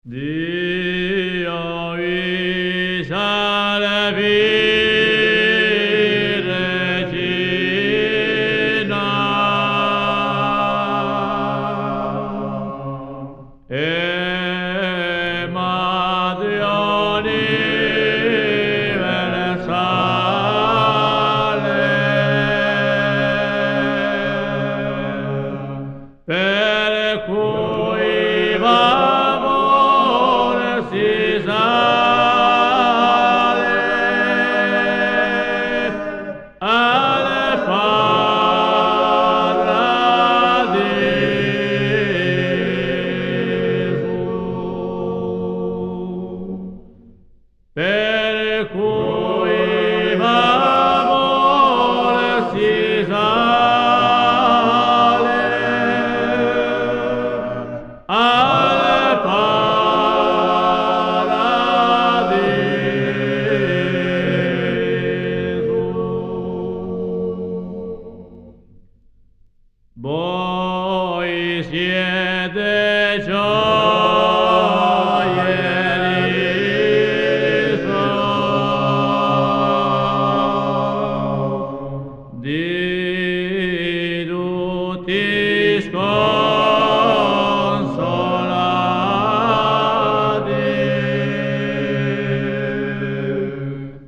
Dio vi salvi regina e Madre universale, per cui l'amore si sale al paradiso, per cui l'amore si sale al paradiso. Voi siete gioielli di tutti sconsolati,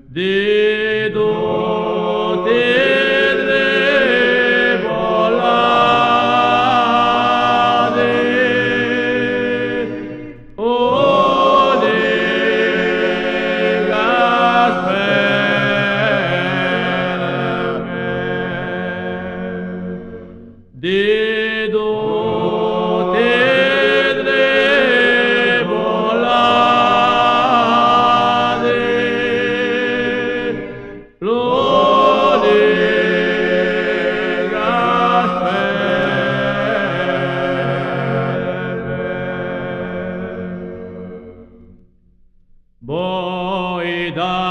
di tutti tribolati, unigas per me, di tutti tribolati, l'unigas per me. Voi da